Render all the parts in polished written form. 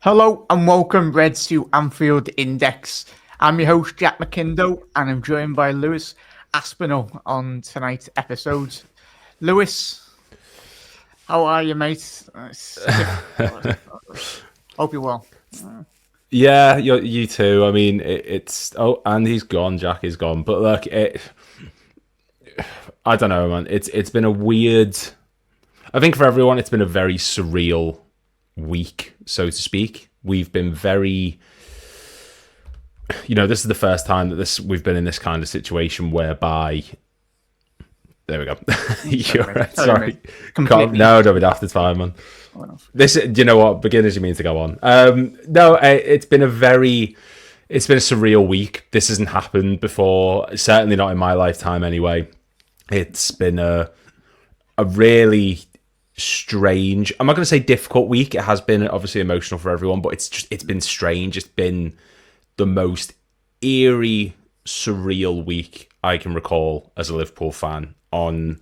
Hello and welcome, Reds, to Anfield Index. I'm your host, Jack McIndoe, and I'm joined by Lewis Aspinall on tonight's episode. Lewis, how are you, mate? Hope you're well. Yeah, you too. I mean, it's and he's gone. Jack is gone. But look, I don't know, man. It's been a weird. I think for everyone, it's been a very surreal week, so to speak. We've been very. This is the first time that we've been in this kind of situation whereby. There we go. You're right. Sorry. No, don't be daft. It's fine, man. This, do you know what? Begin as you mean to go on. No, it's been a surreal week. This hasn't happened before. Certainly not in my lifetime, anyway. It's been a really strange. I'm not going to say difficult week. It has been obviously emotional for everyone, but it's been strange. It's been the most eerie, surreal week I can recall as a Liverpool fan. On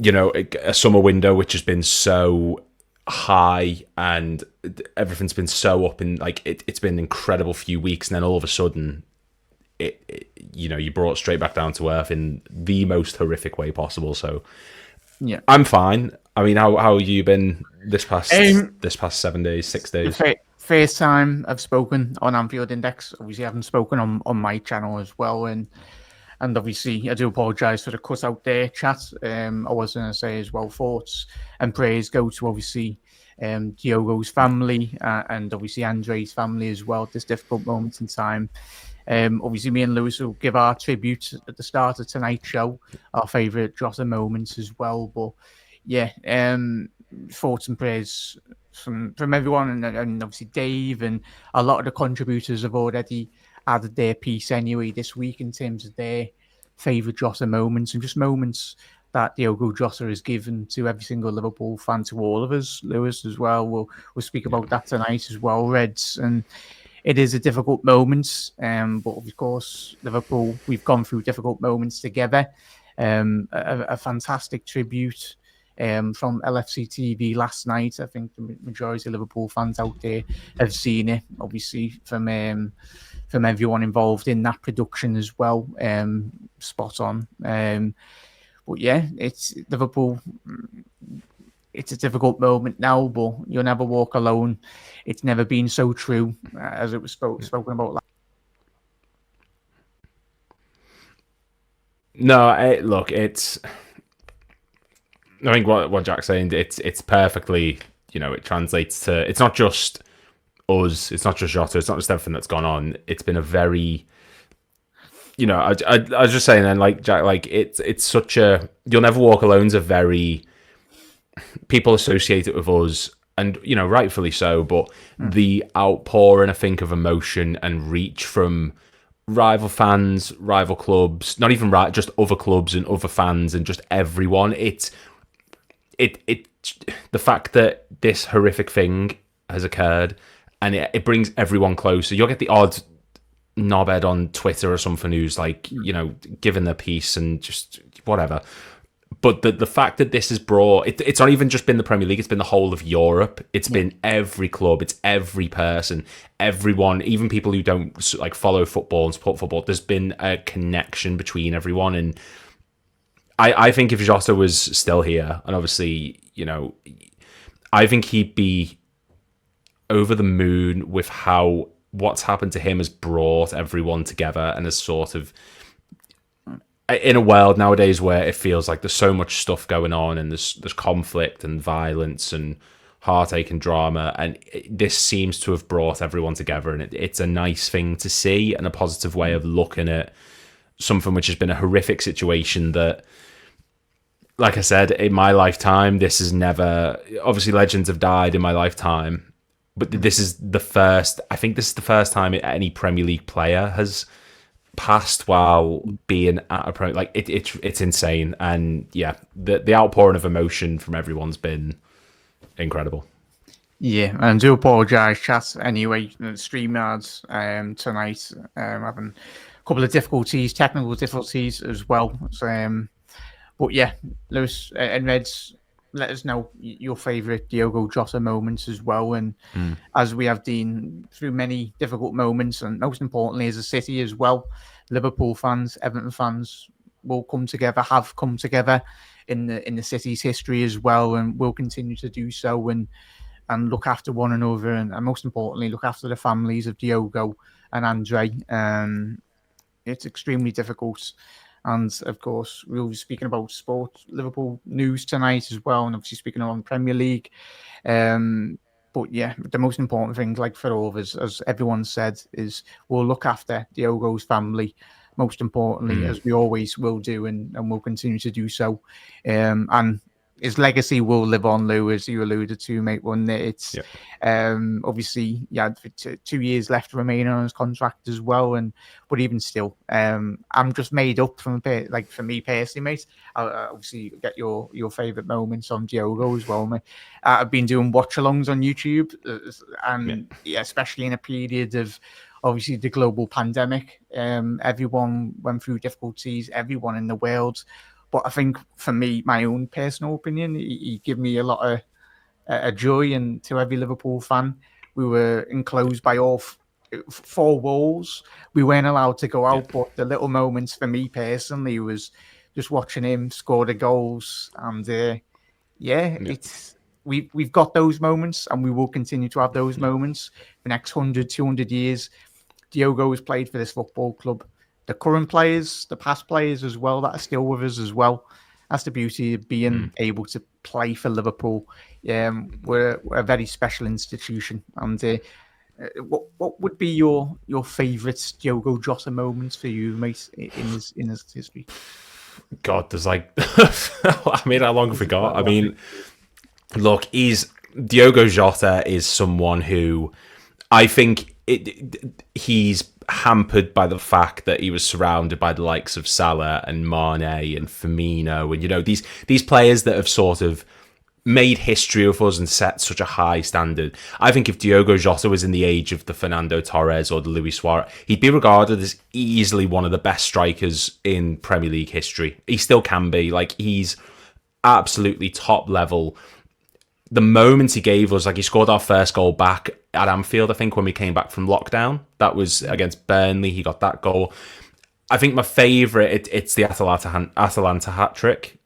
a summer window which has been so high and everything's been so up, and it's been an incredible few weeks, and then all of a sudden you brought straight back down to earth in the most horrific way possible. So yeah, I'm fine. I mean, how have you been this past 7 days, 6 days? First time I've spoken on Anfield Index. Obviously I haven't spoken on my channel as well, and obviously, I do apologise for the cut out there, chat. I was going to say as well, thoughts and prayers go to obviously Diogo's family and obviously Andre's family as well at this difficult moment in time. Obviously, me and Lewis will give our tribute at the start of tonight's show, our favourite Jota moments as well. But yeah, thoughts and prayers from everyone, and obviously Dave and a lot of the contributors have already added their piece anyway this week in terms of their favourite Jota moments, and just moments that Diogo Jota has given to every single Liverpool fan, to all of us. Lewis as well. We'll speak about that tonight as well, Reds. And it is a difficult moment, but of course, Liverpool, we've gone through difficult moments together. A fantastic tribute from LFC TV last night. I think the majority of Liverpool fans out there have seen it, obviously, from everyone involved in that production as well. Spot on. But yeah, it's Liverpool. It's a difficult moment now, but you'll never walk alone. It's never been so true as it was spoken about. No, look, it's. I think what Jack's saying, it's perfectly. It translates to. It's not just us. It's not just Jota. It's not just everything that's gone on. It's been a very. I was just saying then, like Jack, like it's such a. You'll never walk alone's a very. People associate it with us, and rightfully so. But the outpouring, I think, of emotion and reach from rival fans, rival clubs, not even just other clubs and other fans and just everyone. The fact that this horrific thing has occurred, and it brings everyone closer. You'll get the odd knobhead on Twitter or something who's like, giving their piece and just whatever. But the fact that this has brought it's not even just been the Premier League, it's been the whole of Europe. It's been every club, it's every person, everyone, even people who don't follow football and support football. There's been a connection between everyone, and I think if Jota was still here, and obviously, I think he'd be over the moon with how what's happened to him has brought everyone together, and has sort of, in a world nowadays where it feels like there's so much stuff going on, and there's conflict and violence and heartache and drama, and this seems to have brought everyone together, and it's a nice thing to see, and a positive way of looking at something which has been a horrific situation that, like I said, in my lifetime, this has never... Obviously, legends have died in my lifetime, but this is the first... I think this is the first time any Premier League player has passed while being at a Premier... It's insane. And, yeah, the outpouring of emotion from everyone's been incredible. Yeah, and I do apologise, chat. Anyway, StreamYards tonight having a couple of technical difficulties as well. So, but yeah, Lewis and Reds, let us know your favourite Diogo Jota moments as well. And as we have been through many difficult moments, and most importantly as a city as well, Liverpool fans, Everton fans will have come together in the city's history as well, and will continue to do so, and look after one another, and most importantly look after the families of Diogo and Andre. It's extremely difficult. And of course, we'll be speaking about sport, Liverpool news tonight as well, and obviously speaking on Premier League. But yeah, the most important thing, like for all of us, as everyone said, is we'll look after Diogo's family, most importantly, as we always will do, and we'll continue to do so. And his legacy will live on, Lou, as you alluded to, mate. One that it's obviously he had 2 years left remaining on his contract as well, but even still, I'm just made up for me personally, mate. I'll obviously get your favourite moments on Diogo as well, mate. I've been doing watch-alongs on YouTube, and especially in a period of obviously the global pandemic. Everyone went through difficulties, everyone in the world. But I think for me, my own personal opinion, he gave me a lot of joy, and to every Liverpool fan, we were enclosed by all four walls. We weren't allowed to go out, but the little moments for me personally was just watching him score the goals, and it's we've got those moments, and we will continue to have those moments for the next 100, 200 years. Diogo has played for this football club. The current players, the past players as well, that are still with us as well. That's the beauty of being able to play for Liverpool. We're a very special institution. And what would be your favourite Diogo Jota moments for you, mate, in his history? God, there's I mean, how long have we got? I mean, look, Diogo Jota is someone who I think he's hampered by the fact that he was surrounded by the likes of Salah and Mane and Firmino, and these players that have sort of made history of us and set such a high standard. I think if Diogo Jota was in the age of the Fernando Torres or the Luis Suarez, he'd be regarded as easily one of the best strikers in Premier League history. He still can be. He's absolutely top level. The moments he gave us, he scored our first goal back at Anfield, I think, when we came back from lockdown. That was against Burnley. He got that goal. I think my favourite, it's the Atalanta hat-trick.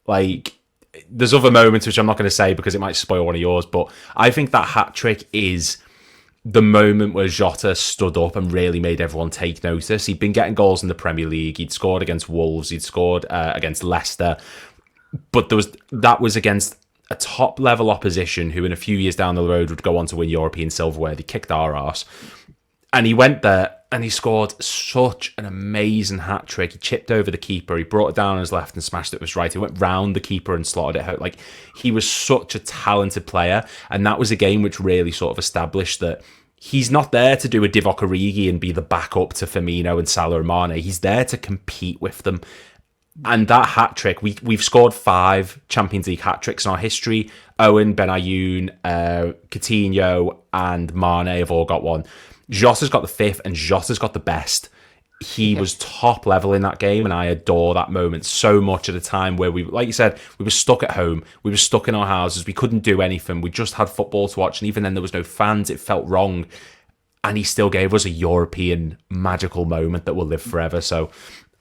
There's other moments which I'm not going to say because it might spoil one of yours, but I think that hat-trick is the moment where Jota stood up and really made everyone take notice. He'd been getting goals in the Premier League. He'd scored against Wolves. He'd scored against Leicester. But that was against a top-level opposition who in a few years down the road would go on to win European silverware. They kicked our arse. And he went there and he scored such an amazing hat-trick. He chipped over the keeper. He brought it down on his left and smashed it with his right. He went round the keeper and slotted it out. He was such a talented player. And that was a game which really sort of established that he's not there to do a Divock Origi and be the backup to Firmino and Salah and Mane. He's there to compete with them. And that hat-trick, we've scored 5 Champions League hat-tricks in our history. Owen, Benayoun, Coutinho and Mane have all got one. Jota's got the 5th and Jota's got the best. He was top level in that game, and I adore that moment so much at a time where like you said, we were stuck at home. We were stuck in our houses. We couldn't do anything. We just had football to watch, and even then there was no fans. It felt wrong. And he still gave us a European magical moment that will live forever. So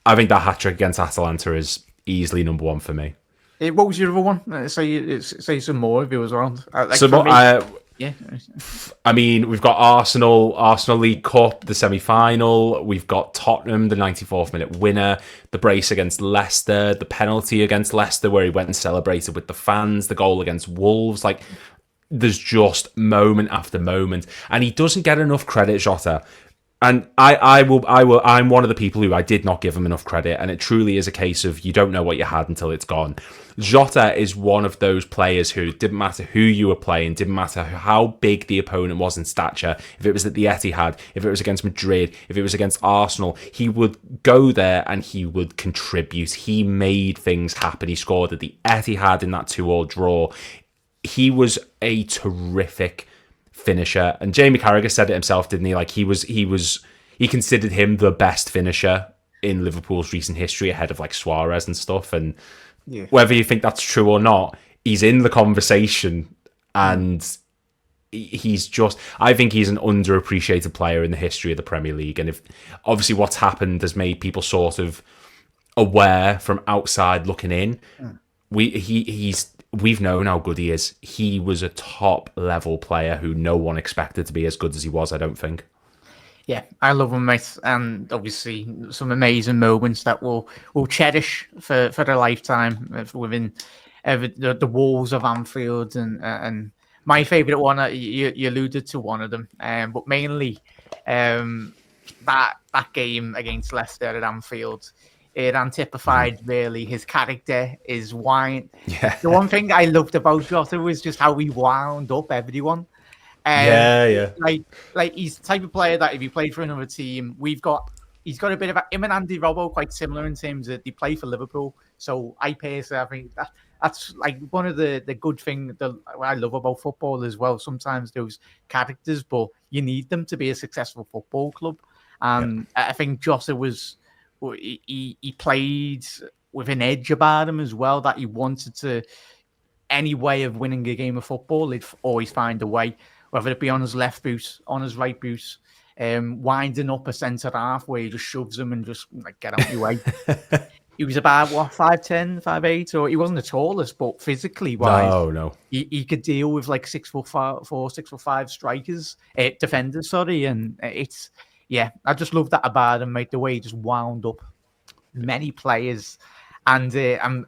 I think that hat-trick against Atalanta is easily number 1 for me. What was your other one? Say some more if it was around. Yeah. I mean, we've got Arsenal League Cup, the semi-final. We've got Tottenham, the 94th minute winner. The brace against Leicester. The penalty against Leicester where he went and celebrated with the fans. The goal against Wolves. There's just moment after moment. And he doesn't get enough credit, Jota. And I'm one of the people who I did not give him enough credit, and it truly is a case of you don't know what you had until it's gone. Jota is one of those players who didn't matter who you were playing, didn't matter how big the opponent was in stature, if it was at the Etihad, if it was against Madrid, if it was against Arsenal, he would go there and he would contribute. He made things happen. He scored at the Etihad in that 2-2 draw. He was a terrific finisher, and Jamie Carragher said it himself, didn't he? He considered him the best finisher in Liverpool's recent history, ahead of Suarez and stuff. And whether you think that's true or not, he's in the conversation, and I think he's an underappreciated player in the history of the Premier League. And if obviously what's happened has made people sort of aware from outside looking in, we've known how good he is. He was a top level player who no one expected to be as good as he was, I don't think. Yeah, I love him, mate, and obviously some amazing moments that we'll cherish for a lifetime within the walls of Anfield, and my favourite one. You alluded to one of them, but mainly that game against Leicester at Anfield. It antipied really his character, his wine. Yeah. The one thing I loved about Jota was just how he wound up everyone. Yeah. Like he's the type of player that if he played for another team, he's got a bit of him and Andy Robbo quite similar in terms that they play for Liverpool. So I think that's like one of the good things that I love about football as well. Sometimes those characters, but you need them to be a successful football club. And I think Jota he played with an edge about him as well, that he wanted to, any way of winning a game of football, he'd always find a way. Whether it be on his left boot, on his right boot, winding up a centre half where he just shoves him and just like get out your way. He was about 5'10", 5'8", or he wasn't the tallest, but physically wise, no, he could deal with like 6'4", 6'5" strikers, defenders. Sorry, and I just love that about him, mate. The way he just wound up many players, and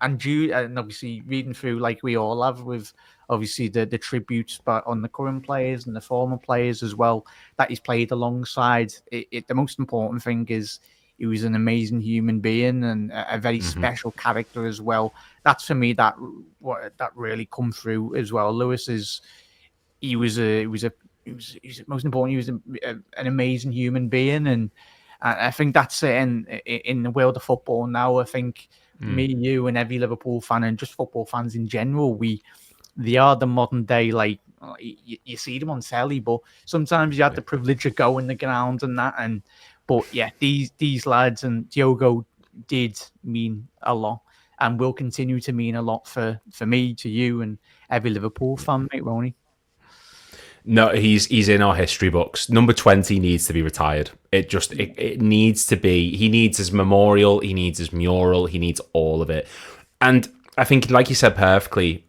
obviously reading through like we all have with. Obviously, the tributes, but on the current players and the former players as well that he's played alongside. The most important thing is he was an amazing human being and a very special character as well. That's for me that really come through as well. Lewis is most important. He was an amazing human being, and I think that's it. And in the world of football now, I think me, you, and every Liverpool fan, and just football fans in general, they are the modern day, like you see them on telly, but sometimes you had the privilege of going the ground and that. But these lads and Diogo did mean a lot and will continue to mean a lot for me, to you, and every Liverpool fan, mate, won't he? No, he's in our history books. Number 20 needs to be retired. It needs to be. He needs his memorial. He needs his mural. He needs all of it. And I think, like you said perfectly,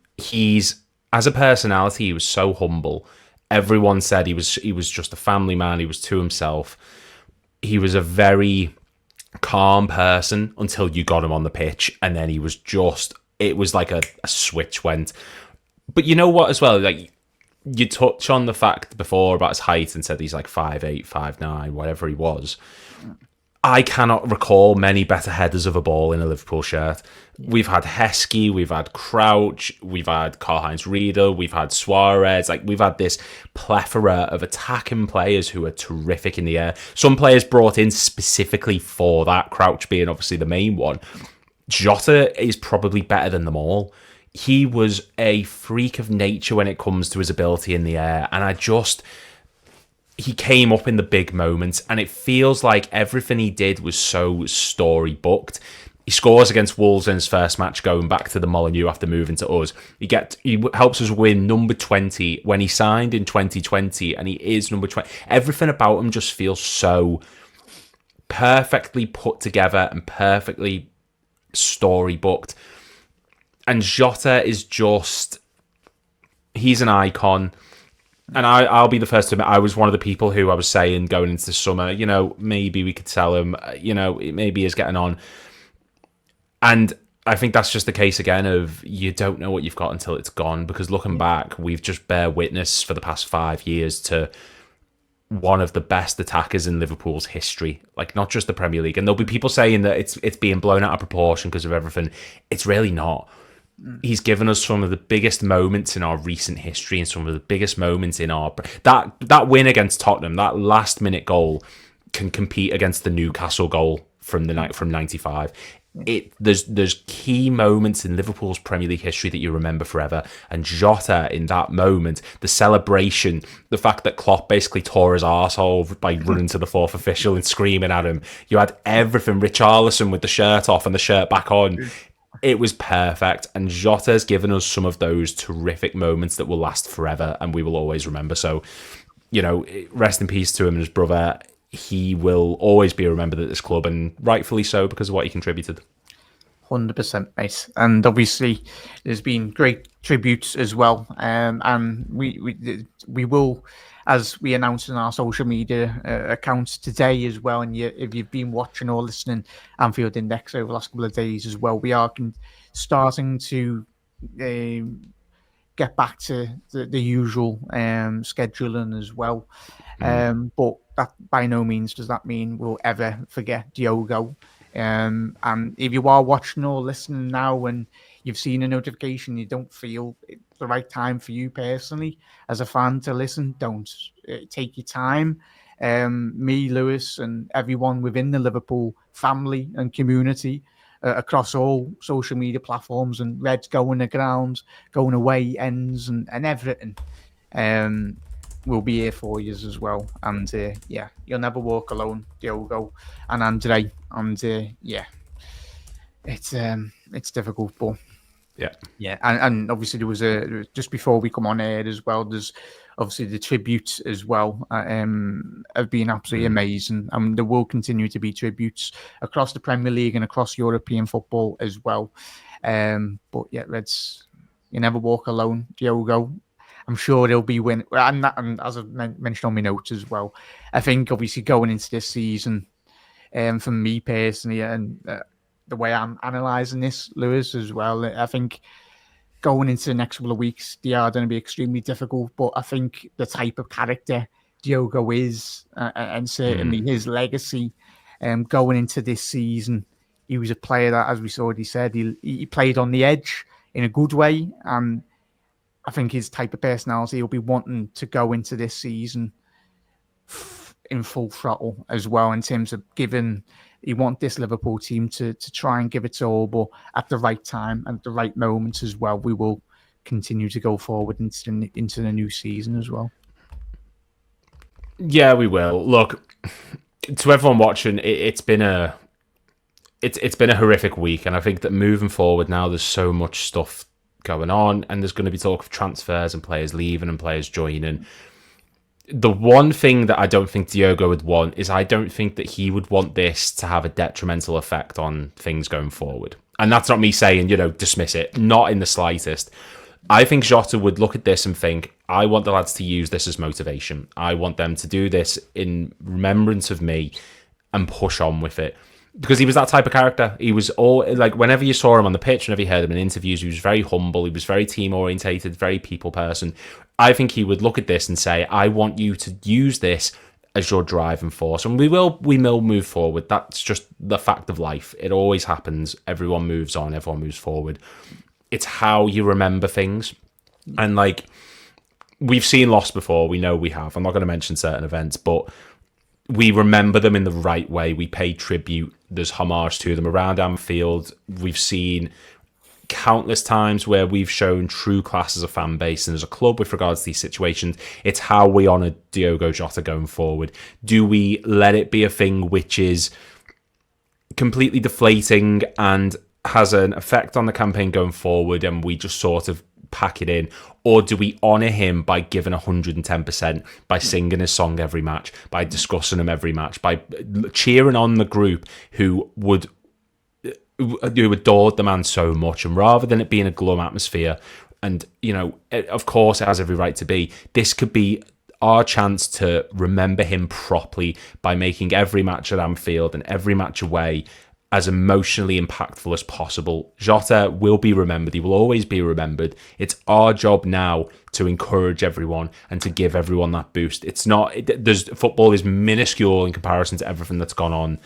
as a personality, he was so humble. Everyone said he was just a family man. He was to himself. He was a very calm person until you got him on the pitch, and then it was like a switch went. But you know what, as well, like you touch on the fact before about his height and said he's like 5'8", 5'9", whatever he was. I cannot recall many better headers of a ball in a Liverpool shirt. We've had Heskey, we've had Crouch, we've had Karl-Heinz Riedel, we've had Suarez. Like, we've had this plethora of attacking players who are terrific in the air. Some players brought in specifically for that, Crouch being obviously the main one. Jota is probably better than them all. He was a freak of nature when it comes to his ability in the air, and he came up in the big moments, and it feels like everything he did was so storybooked. He scores against Wolves in his first match going back to the Molineux after moving to us. He helps us win number 20 when he signed in 2020, and he is number 20. Everything about him just feels so perfectly put together and perfectly storybooked. And Jota is he's an icon. And I'll be the first to admit, I was one of the people who I was saying going into the summer, maybe we could sell him, maybe he's getting on. And I think that's just the case again of you don't know what you've got until it's gone, because looking back, we've just bear witness for the past 5 years to one of the best attackers in Liverpool's history, like not just the Premier League. And there'll be people saying that it's being blown out of proportion because of everything. It's really not. He's given us some of the biggest moments in our recent history and some of the biggest moments in that win against Tottenham. That last minute goal can compete against the Newcastle goal from 95. There's key moments in Liverpool's Premier League history that you remember forever, and Jota in that moment, the celebration, the fact that Klopp basically tore his arsehole by running to the fourth official and screaming at him. You had everything. Richarlison with the shirt off and the shirt back on. it was perfect. And Jota has given us some of those terrific moments that will last forever and we will always remember. So, rest in peace to him and his brother. He will always be remembered at this club, and rightfully so because of what he contributed. 100%, mate. And obviously, there's been great tributes as well. And we will, as we announced in our social media accounts today as well. And if you've been watching or listening Anfield Index over the last couple of days as well, we are starting to get back to the usual scheduling as well. But that by no means does that mean we'll ever forget Diogo. And if you are watching or listening now and you've seen a notification, you don't feel it's the right time for you personally as a fan to listen, don't. Take your time. Me, Lewis, and everyone within the Liverpool family and community across all social media platforms and Reds going the ground, going away ends and everything. We'll be here for you as well. And you'll never walk alone, Diogo and André. And it's difficult, but and obviously there was just before we come on air as well. There's obviously the tributes as well have been absolutely amazing, and there will continue to be tributes across the Premier League and across European football as well. But Reds, you never walk alone, Diogo. I'm sure they'll be winning. And as I mentioned on my notes as well, I think obviously going into this season, for me personally, and the way I'm analysing this, Lewis, as well, I think going into the next couple of weeks, they are going to be extremely difficult. But I think the type of character Diogo is, and certainly his legacy, going into this season, he was a player that, as we already said, he played on the edge in a good way. And I think his type of personality, he'll be wanting to go into this season in full throttle as well, in terms of you want this Liverpool team to try and give it all, but at the right time and at the right moment as well. We will continue to go forward into the new season as well. Yeah, we will. Look, to everyone watching, it's been a horrific week, and I think that moving forward now, there's so much stuff going on, and there's going to be talk of transfers and players leaving and players joining. The one thing that I don't think Diogo would want is I don't think that he would want this to have a detrimental effect on things going forward. And that's not me saying, dismiss it. Not in the slightest. I think Jota would look at this and think, I want the lads to use this as motivation. I want them to do this in remembrance of me and push on with it. Because he was that type of character. He was all like, whenever you saw him on the pitch, whenever you heard him in interviews, he was very humble. He was very team orientated, very people person. I think he would look at this and say, I want you to use this as your driving force. And we will move forward. That's just the fact of life. It always happens. Everyone moves on. Everyone moves forward. It's how you remember things. And like, we've seen loss before. We know we have. I'm not going to mention certain events, but we remember them in the right way. We pay tribute. There's homage to them around Anfield. We've seen countless times where we've shown true class as a fan base and as a club with regards to these situations. It's how we honour Diogo Jota going forward. Do we let it be a thing which is completely deflating and has an effect on the campaign going forward, and we just sort of pack it in? Or do we honour him by giving 110%, by singing his song every match, by discussing him every match, by cheering on the group who adored the man so much? And rather than it being a glum atmosphere, and of course it has every right to be, this could be our chance to remember him properly by making every match at Anfield and every match away as emotionally impactful as possible. Jota will be remembered. He will always be remembered. It's our job now to encourage everyone and to give everyone that boost. It's not, football is minuscule in comparison to everything that's gone on.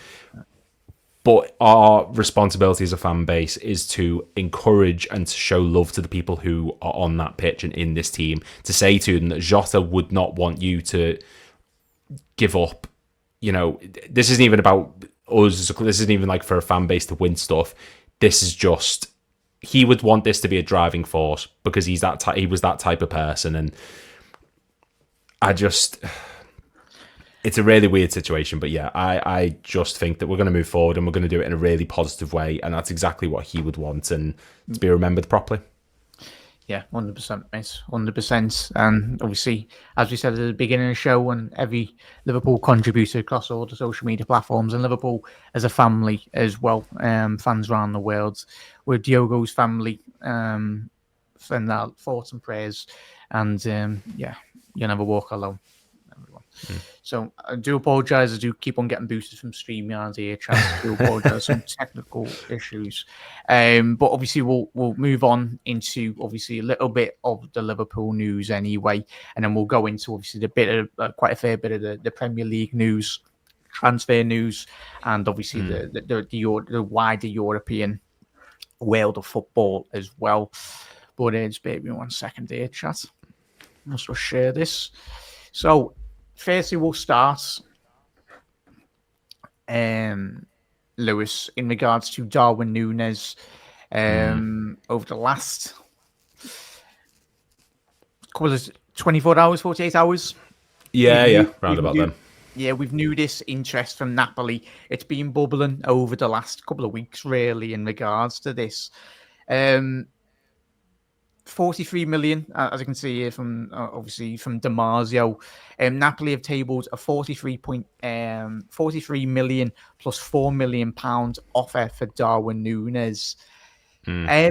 But our responsibility as a fan base is to encourage and to show love to the people who are on that pitch and in this team, to say to them that Jota would not want you to give up. This isn't even about us. This isn't even like for a fan base to win stuff. This is just, he would want this to be a driving force because he was that type of person. And I just... It's a really weird situation, but yeah, I just think that we're going to move forward and we're going to do it in a really positive way, and that's exactly what he would want, and to be remembered properly. Yeah, 100%, mate. 100%. And obviously, as we said at the beginning of the show, and every Liverpool contributor across all the social media platforms, and Liverpool as a family as well, fans around the world, with Diogo's family, send out thoughts and prayers. And yeah, you never walk alone, everyone. So I do apologise. I do keep on getting boosted from StreamYard here, chat. I do apologise some technical issues. But obviously we'll move on into obviously a little bit of the Liverpool news anyway, and then we'll go into obviously the bit of quite a fair bit of the Premier League news, transfer news, and obviously the wider European world of football as well. But just bear with me 1 second here, chat. Let's just share this. So firstly, we'll start, Lewis, in regards to Darwin Nunez. Over the last couple of 24 hours, 48 hours. Round about then. Yeah, we've knew this interest from Napoli. It's been bubbling over the last couple of weeks, really, in regards to this. 43 million, as I can see here from obviously from Damasio. Napoli have tabled a 43 million plus £4 million offer for Darwin Nunez. I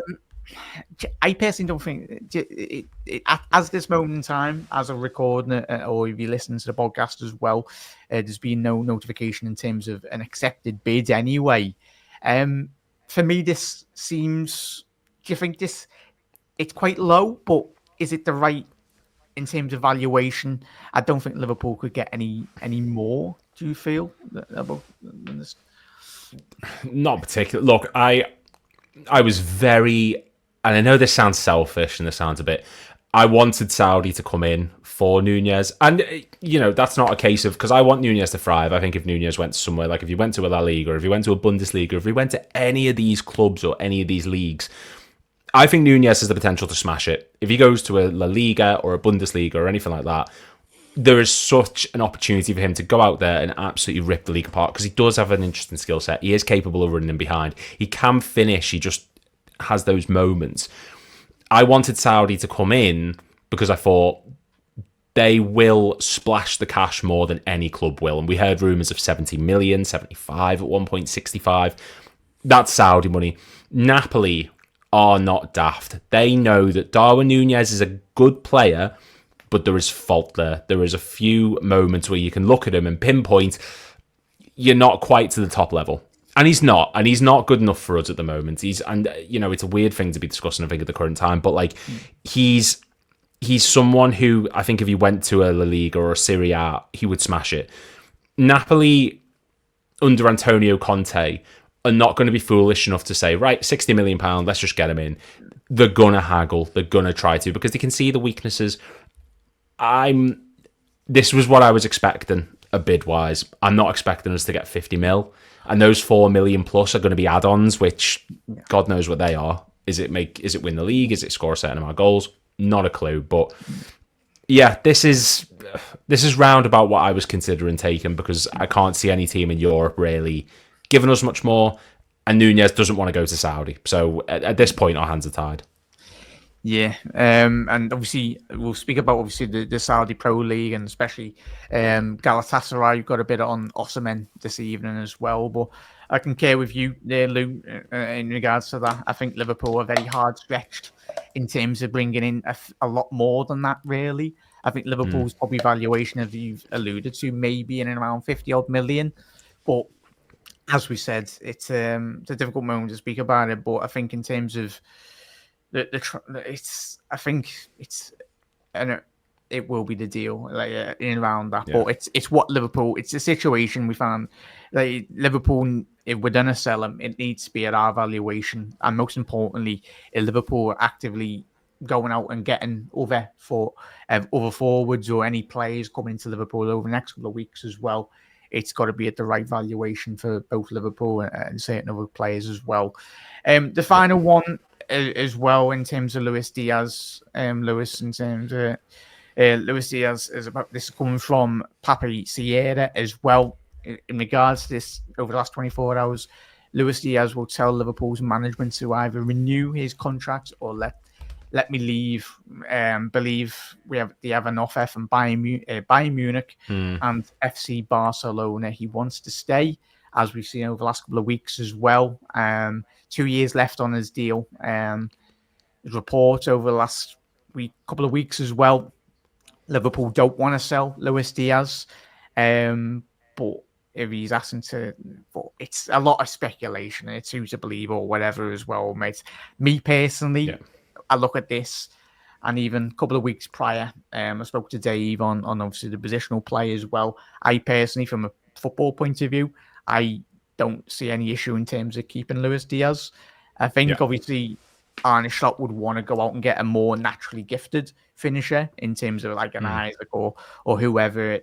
personally don't think at this moment in time, as a recording, or if you listen to the podcast as well, there's been no notification in terms of an accepted bid anyway. For me, this seems. Do you think this? It's quite low, but is it the right in terms of valuation? I don't think Liverpool could get any more. Do you feel about this? Not particularly. Look, I was very, and I know this sounds selfish and this sounds a bit. I wanted Saudi to come in for Nunez, and that's not a case of, because I want Nunez to thrive. I think if Nunez went somewhere, like if he went to a La Liga, or if he went to a Bundesliga, or if he went to any of these clubs or any of these leagues, I think Nunez has the potential to smash it. If he goes to a La Liga or a Bundesliga or anything like that, there is such an opportunity for him to go out there and absolutely rip the league apart, because he does have an interesting skill set. He is capable of running in behind. He can finish. He just has those moments. I wanted Saudi to come in because I thought they will splash the cash more than any club will. And we heard rumours of 70 million, 75 at one point, 65. That's Saudi money. Napoli are not daft. They know that Darwin Nunez is a good player, but there is fault there. There is a few moments where you can look at him and pinpoint you're not quite to the top level. And he's not good enough for us at the moment. It's a weird thing to be discussing, I think, at the current time, but like he's someone who I think if he went to a La Liga or a Serie A, he would smash it. Napoli under Antonio Conte are not going to be foolish enough to say, right, £60 million, let's just get him in. They're going to haggle. They're going to try to, because they can see the weaknesses. This was what I was expecting, a bid-wise. I'm not expecting us to get 50 mil. And those 4 million plus are going to be add-ons, which God knows what they are. Is it win the league? Is it score a certain amount of goals? Not a clue. But yeah, this is round about what I was considering taking, because I can't see any team in Europe really giving us much more, and Nunez doesn't want to go to Saudi. So at this point, our hands are tied. Yeah, and obviously we'll speak about obviously the Saudi Pro League, and especially Galatasaray. You've got a bit on Osimhen this evening as well, but I concur with you there, Lou, in regards to that. I think Liverpool are very hard stretched in terms of bringing in a lot more than that, really. I think Liverpool's probably valuation, as you've alluded to, maybe in and around 50 odd million, but as we said, it's a difficult moment to speak about it, but I think in terms of it will be the deal, like in and around that. Yeah. But it's what Liverpool. It's a situation we found. Like Liverpool, if we're gonna sell them, it needs to be at our valuation, and most importantly, if Liverpool are actively going out and getting other forwards or any players coming into Liverpool over the next couple of weeks as well. It's got to be at the right valuation for both Liverpool and certain other players as well. The final one as well in terms of Luis Diaz, Lewis, in terms of Luis Diaz is about this is coming from Papi Sierra as well. In regards to this, over the last 24 hours, Luis Diaz will tell Liverpool's management to either renew his contract or let me leave. Believe they have an offer from Bayern Munich and FC Barcelona. He wants to stay, as we've seen over the last couple of weeks as well. 2 years left on his deal. Reports over the last couple of weeks as well. Liverpool don't want to sell Luis Diaz, but if he's asking to, but it's a lot of speculation. It's who to believe or whatever as well, mate. Me personally, I look at this, and even a couple of weeks prior, I spoke to Dave on obviously the positional play as well. I personally, from a football point of view, I don't see any issue in terms of keeping Luis Diaz. I think obviously Arne Slot would want to go out and get a more naturally gifted finisher in terms of like an Isaac or whoever,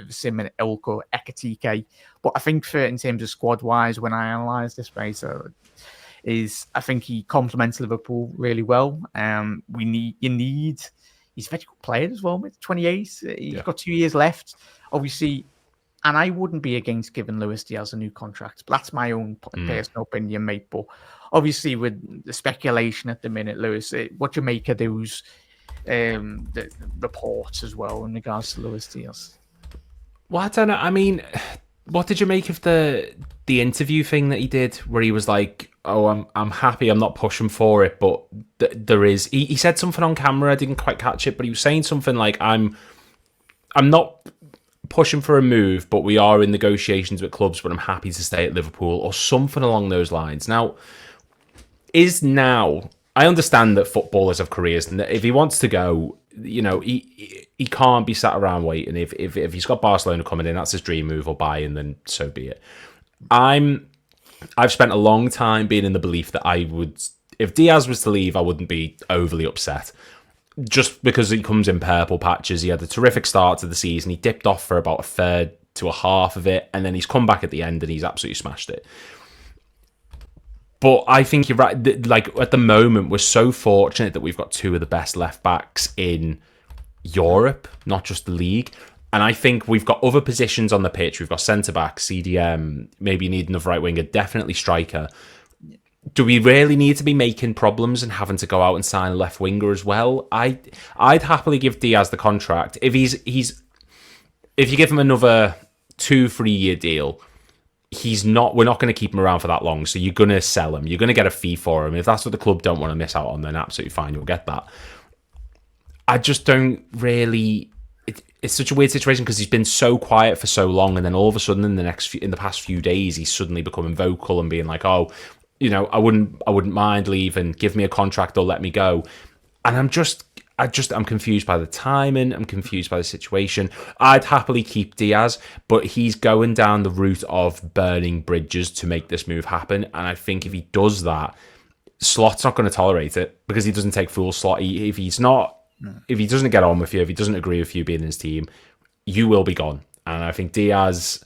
Simon Ilk or Ekatike. But I think in terms of squad wise, when I analyse this race, I think he complements Liverpool really well. He's a very good player as well. With 28, he's got 2 years left, obviously. And I wouldn't be against giving Luis Diaz a new contract. But that's my own personal opinion, mate. But obviously, with the speculation at the minute, Lewis, what do you make of those the reports as well in regards to Luis Diaz? Well, I don't know. I mean, what did you make of the interview thing that he did, where he was like, "Oh, I'm happy. I'm not pushing for it, but there is." He said something on camera. I didn't quite catch it, but he was saying something like, "I'm not pushing for a move, but we are in negotiations with clubs, but I'm happy to stay at Liverpool," or something along those lines. Now, I understand that footballers have careers, and that if he wants to go, he can't be sat around waiting. If he's got Barcelona coming in, that's his dream move, or Bayern, then so be it. I've spent a long time being in the belief that if Diaz was to leave, I wouldn't be overly upset. Just because he comes in purple patches. He had a terrific start to the season. He dipped off for about a third to a half of it, and then he's come back at the end and he's absolutely smashed it. But I think you're right. Like, at the moment, we're so fortunate that we've got two of the best left backs in Europe, not just the league. And I think we've got other positions on the pitch. We've got centre back, CDM, maybe you need another right winger, definitely striker. Do we really need to be making problems and having to go out and sign a left winger as well? I'd happily give Diaz the contract if if you give him another 2-3 year deal. We're not going to keep him around for that long, so you're going to sell him. You're going to get a fee for him. If that's what the club don't want to miss out on, then absolutely fine, you'll get that. I just don't really. It's such a weird situation because he's been so quiet for so long, and then all of a sudden in the past few days, he's suddenly becoming vocal and being like, "Oh, I wouldn't mind leaving. Give me a contract or let me go." And I'm confused by the timing. I'm confused by the situation. I'd happily keep Diaz, but he's going down the route of burning bridges to make this move happen. And I think if he does that, Slot's not going to tolerate it because he doesn't take full Slot. If he doesn't get on with you, if he doesn't agree with you being in his team, you will be gone. And I think Diaz,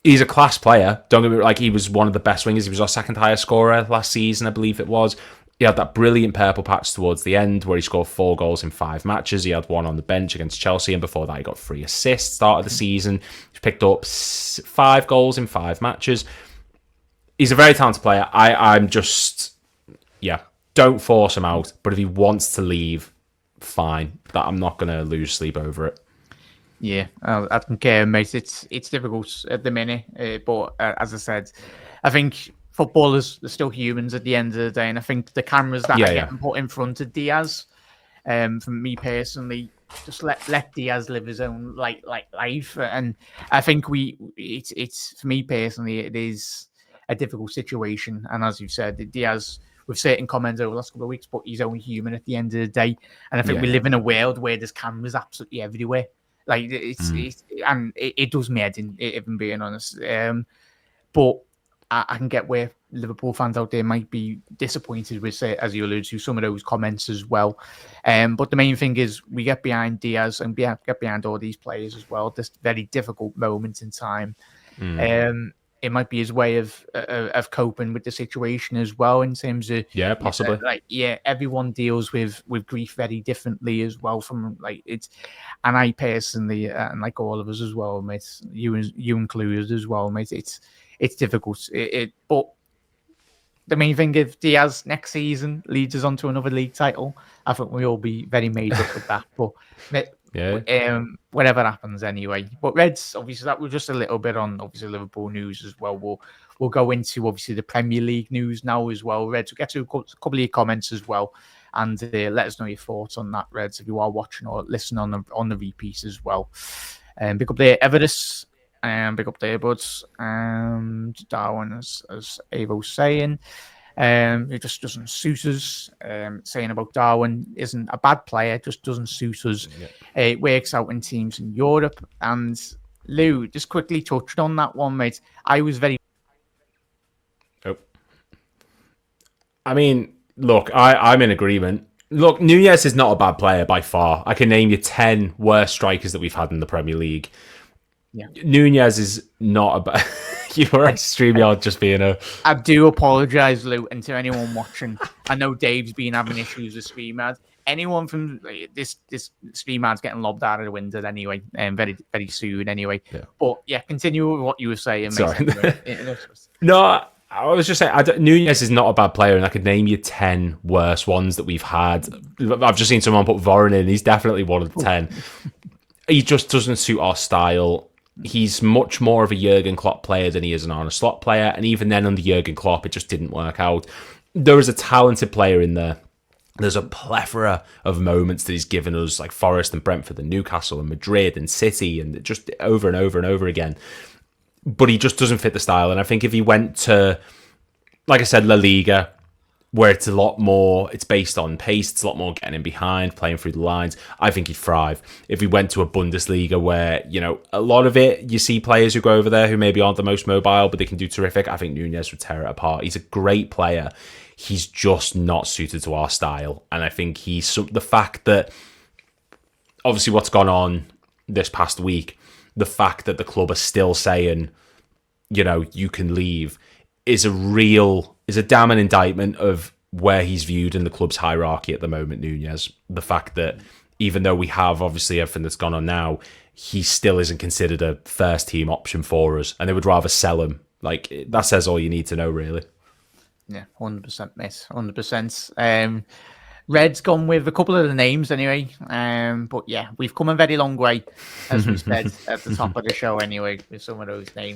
he's a class player. Don't get me wrong, he was one of the best wingers. He was our second highest scorer last season, I believe it was. He had that brilliant purple patch towards the end where he scored 4 goals in 5 matches. He had 1 on the bench against Chelsea, and before that he got 3 assists start of the season. He's picked up 5 goals in 5 matches. He's a very talented player. I'm just, don't force him out. But if he wants to leave, fine. That I'm not going to lose sleep over it. Yeah, I concur, mate. It's difficult at the minute, but as I said, I think footballers are still humans at the end of the day, and I think the cameras that are getting put in front of Diaz, for me personally, just let Diaz live his own life, and I think it's for me personally, it is a difficult situation, and as you've said, Diaz, with certain comments over the last couple of weeks, but he's only human at the end of the day, and I think we live in a world where there's cameras absolutely everywhere. Like it does me head in, if I'm being honest. But I can get where Liverpool fans out there might be disappointed with, as you alluded to, some of those comments as well. But the main thing is we get behind Diaz and get behind all these players as well. This very difficult moment in time. it might be his way of coping with the situation as well. In terms of possibly, everyone deals with grief very differently as well. From it's, and I personally, and like all of us as well, mate, you included as well, mate. It's difficult. But the main thing, if Diaz next season leads us on to another league title, I think we'll all be very made up with that. But whatever happens anyway. But Reds, obviously, that was just a little bit on obviously Liverpool news as well. We'll go into obviously the Premier League news now as well. Reds, we'll get to a couple of your comments as well, and let us know your thoughts on that, Reds, if you are watching or listening on the repeats as well. Pick up there, Everest. Big up there, buds. Darwin, as Avo's saying, it just doesn't suit us. Saying about Darwin isn't a bad player, just doesn't suit us. It works out in teams in Europe. And Lou, just quickly touched on that one, mate. I was very. I mean, look, I'm in agreement. Look, Nunez is not a bad player by far. I can name you 10 worst strikers that we've had in the Premier League. Yeah. Nunez is not a bad... You were at StreamYard just being a... I do apologise, Lou, and to anyone watching. I know Dave's been having issues with StreamYard. Anyone from this StreamYard's getting lobbed out of the window anyway, very, very soon anyway. Yeah. But yeah, continue with what you were saying. Sorry. No, I was just saying, Nunez is not a bad player, and I could name you 10 worse ones that we've had. I've just seen someone put Varane in. He's definitely one of the 10. He just doesn't suit our style. He's much more of a Jurgen Klopp player than he is an Arne Slot player, and even then under Jurgen Klopp, it just didn't work out. There is a talented player in there. There's a plethora of moments that he's given us, like Forest and Brentford and Newcastle and Madrid and City, and just over and over and over again. But he just doesn't fit the style. And I think if he went to, like I said, La Liga, where it's a lot more, it's based on pace, it's a lot more getting in behind, playing through the lines, I think he'd thrive. If we went to a Bundesliga where, a lot of it, you see players who go over there who maybe aren't the most mobile, but they can do terrific, I think Nunez would tear it apart. He's a great player. He's just not suited to our style. And I think the fact that, obviously what's gone on this past week, the fact that the club are still saying, you can leave, is a damning indictment of where he's viewed in the club's hierarchy at the moment, Nunez. The fact that even though we have obviously everything that's gone on now, he still isn't considered a first team option for us, and they would rather sell him. Like, that says all you need to know, really. Yeah, 100%, mate. 100%. Red's gone with a couple of the names anyway. But yeah, we've come a very long way, as we said at the top of the show anyway, with some of those names.